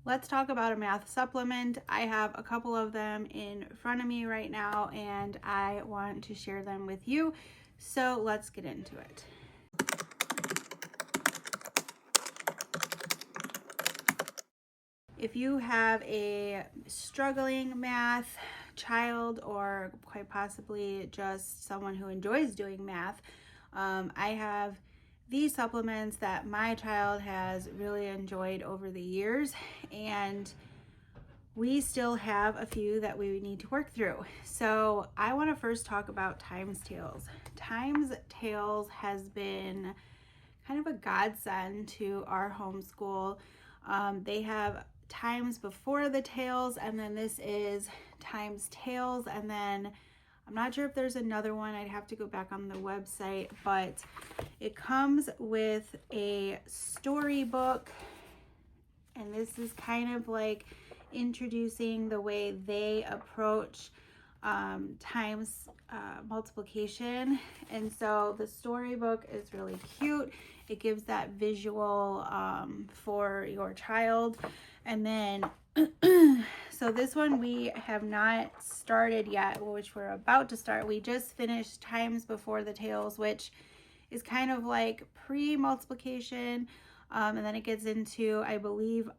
let's talk about a math supplement. I have a couple of them in front of me right now, and I want to share them with you. So let's get into it. If you have a struggling math child, or quite possibly just someone who enjoys doing math, I have these supplements that my child has really enjoyed over the years, and we still have a few that we need to work through. So I want to first talk about Times Tales. Times Tales has been kind of a godsend to our homeschool. They have times before the Tales, and then this is Times Tales, and then I'm not sure if there's another one. I'd have to go back on the website, but it comes with a storybook, and this is kind of like introducing the way they approach times multiplication. And so the storybook is really cute. It gives that visual for your child. And then so this one we have not started yet, which we're about to start. We just finished Times Before the Tales, which is kind of like pre-multiplication, and then it gets into, I believe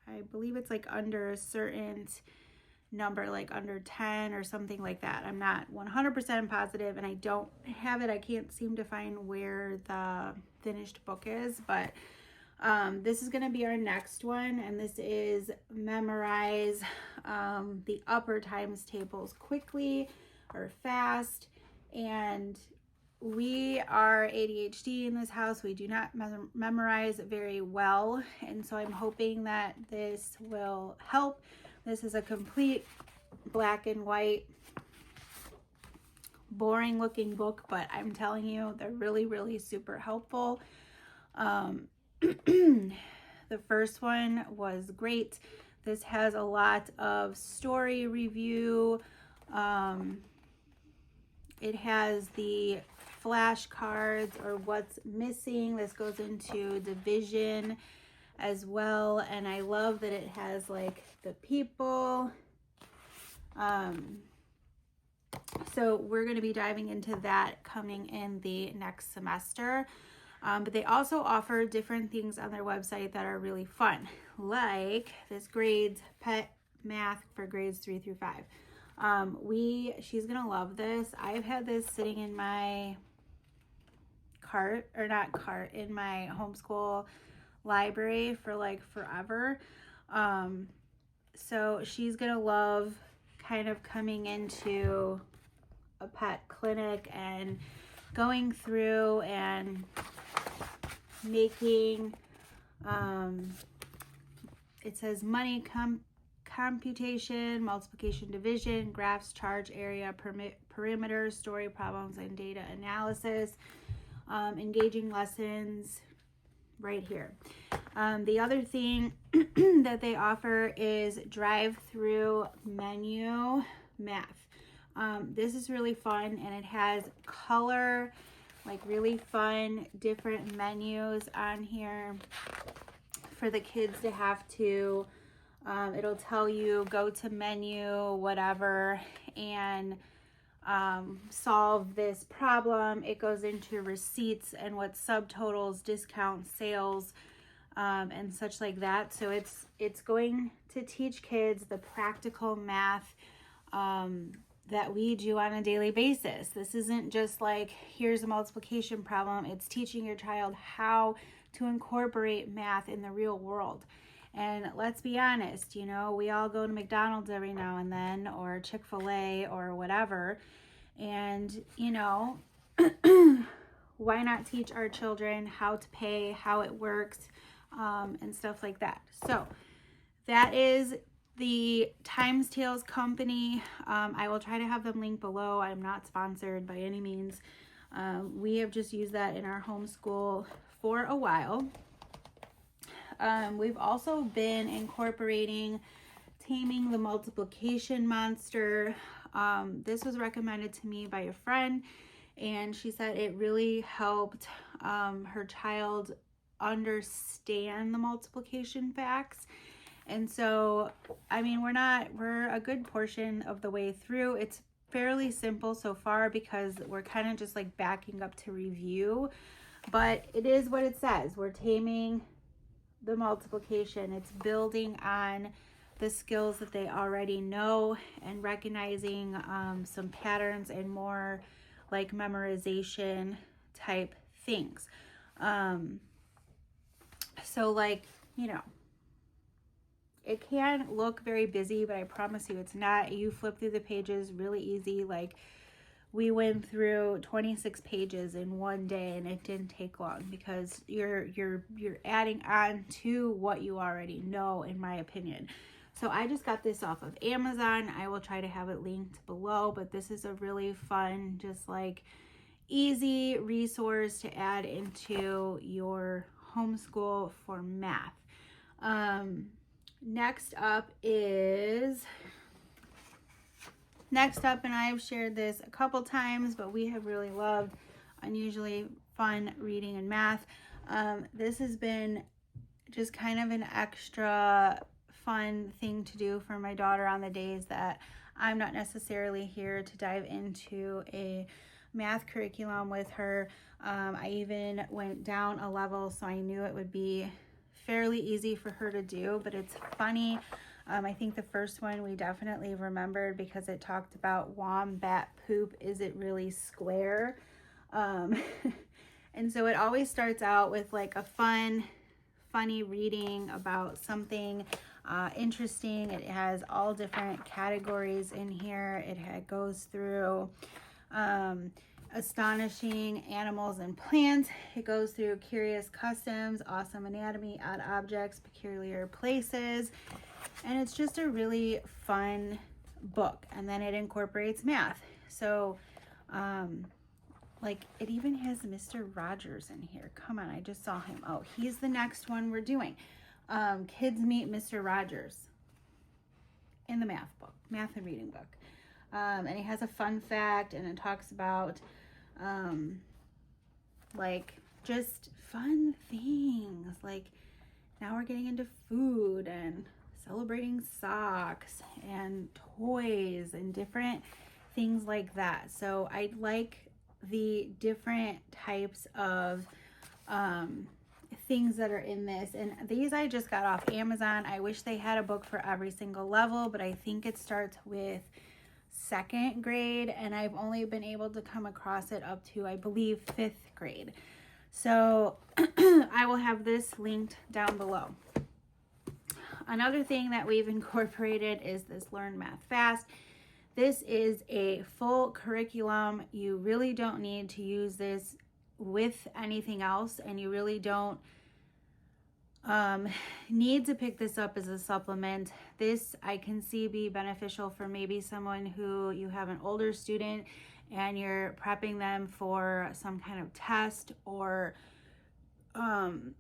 it's like under a certain number, like under 10 or something like that. I'm not 100% positive, and I don't have it. I can't seem to find where the finished book is, but this is going to be our next one, and this is memorize the upper times tables quickly or fast. And we are ADHD in this house. We do not memorize very well, and so I'm hoping that this will help. This is a complete black and white, boring looking book, but I'm telling you, they're really, really super helpful. The first one was great. This has a lot of story review. It has the flashcards or what's missing. This goes into division as well, and I love that it has like the people. So we're going to be diving into that coming in the next semester. But they also offer different things on their website that are really fun, like this grades pet math for grades 3 through 5. She's gonna love this. I've had this sitting in my in my homeschool library for like forever. So she's gonna love kind of coming into a pet clinic and going through and making, it says money computation, multiplication, division, graphs, charge area, perimeter, story problems, and data analysis, engaging lessons right here. The other thing that they offer is drive-through menu math. This is really fun, and it has color, like really fun different menus on here for the kids to have to, it'll tell you go to menu whatever and solve this problem. It goes into receipts and what subtotals, discounts, sales, and such like that. So it's going to teach kids the practical math that we do on a daily basis. This isn't just like, here's a multiplication problem. It's teaching your child how to incorporate math in the real world. And let's be honest, you know, we all go to McDonald's every now and then, or Chick-fil-A or whatever. And, you know, why not teach our children how to pay, how it works, and stuff like that. So that is the Times Tales company. I will try to have them linked below. I'm not sponsored by any means. We have just used that in our homeschool for a while. We've also been incorporating Taming the Multiplication Monster. This was recommended to me by a friend, and she said it really helped her child understand the multiplication facts. And so, I mean, we're a good portion of the way through. It's fairly simple so far because we're kind of just like backing up to review, but it is what it says. We're taming the multiplication. It's building on the skills that they already know and recognizing some patterns and more like memorization type things. So like, you know, it can look very busy, but I promise you it's not. You flip through the pages really easy. Like we went through 26 pages in one day and it didn't take long because you're adding on to what you already know, in my opinion. So I just got this off of Amazon. I will try to have it linked below, but this is a really fun, just like easy resource to add into your homeschool for math. Next up, and I've shared this a couple times, but we have really loved Unusually Fun Reading and Math. This has been just kind of an extra fun thing to do for my daughter on the days that I'm not necessarily here to dive into a math curriculum with her. I even went down a level so I knew it would be fairly easy for her to do, but it's funny. I think the first one we definitely remembered because it talked about wombat poop. Is it really square? And so it always starts out with like a funny reading about something interesting. It has all different categories in here. It goes through astonishing animals and plants. It goes through curious customs, awesome anatomy, odd objects, peculiar places, and it's just a really fun book. And then it incorporates math. So like it even has Mr. Rogers in here. Come on, I just saw him. Oh, he's the next one we're doing. Kids Meet Mr. Rogers in the math and reading book. And he has a fun fact, and it talks about like just fun things. Like now we're getting into food and celebrating socks and toys and different things like that. So I like the different types of things that are in this, and these I just got off Amazon. I wish they had a book for every single level, but I think it starts with 2nd grade, and I've only been able to come across it up to, I believe, 5th grade. So I will have this linked down below. Another thing that we've incorporated is this Learn Math Fast. This is a full curriculum. You really don't need to use this with anything else, and you really don't need to pick this up as a supplement. This I can see be beneficial for maybe someone who you have an older student and you're prepping them for some kind of test, or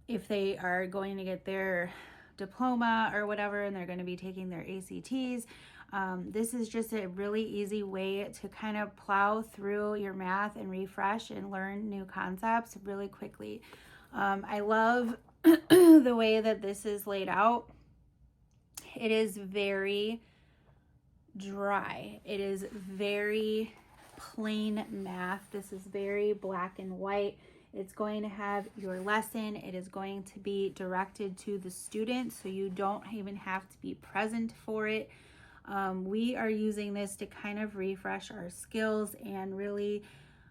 if they are going to get their diploma or whatever and they're going to be taking their ACTs. This is just a really easy way to kind of plow through your math and refresh and learn new concepts really quickly. I love the way that this is laid out. It is very dry. It is very plain math. This is very black and white. It's going to have your lesson. It is going to be directed to the student, so you don't even have to be present for it. We are using this to kind of refresh our skills and really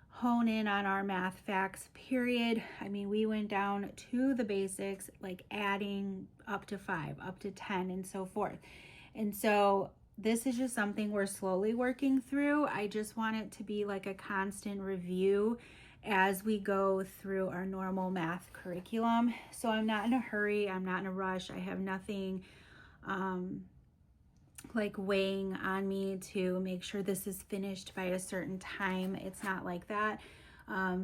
hone in on our math facts, period. I mean, we went down to the basics, like adding up to 5, up to 10, and so forth. And so this is just something we're slowly working through. I just want it to be like a constant review as we go through our normal math curriculum. So I'm not in a hurry. I'm not in a rush. I have nothing like weighing on me to make sure this is finished by a certain time. It's not like that.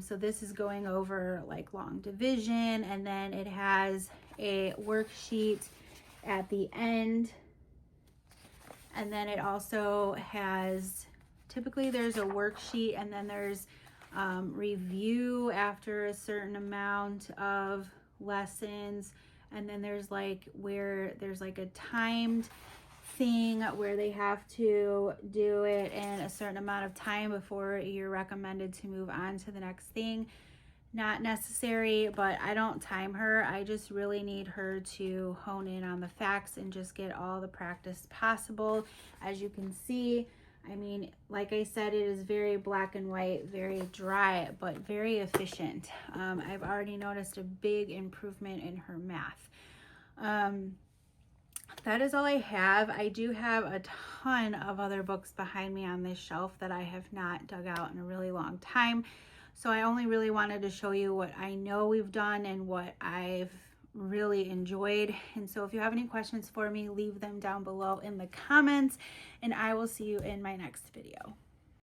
So this is going over like long division, and then it has a worksheet at the end. And then it also has, typically there's a worksheet, and then there's review after a certain amount of lessons, and then there's like where there's like a timed thing where they have to do it in a certain amount of time before you're recommended to move on to the next thing. Not necessary, but I don't time her. I just really need her to hone in on the facts and just get all the practice possible. As you can see, I mean, like I said, it is very black and white, very dry, but very efficient. I've already noticed a big improvement in her math. That is all I have. I do have a ton of other books behind me on this shelf that I have not dug out in a really long time. So I only really wanted to show you what I know we've done and what I've really enjoyed. And so if you have any questions for me, leave them down below in the comments, and I will see you in my next video.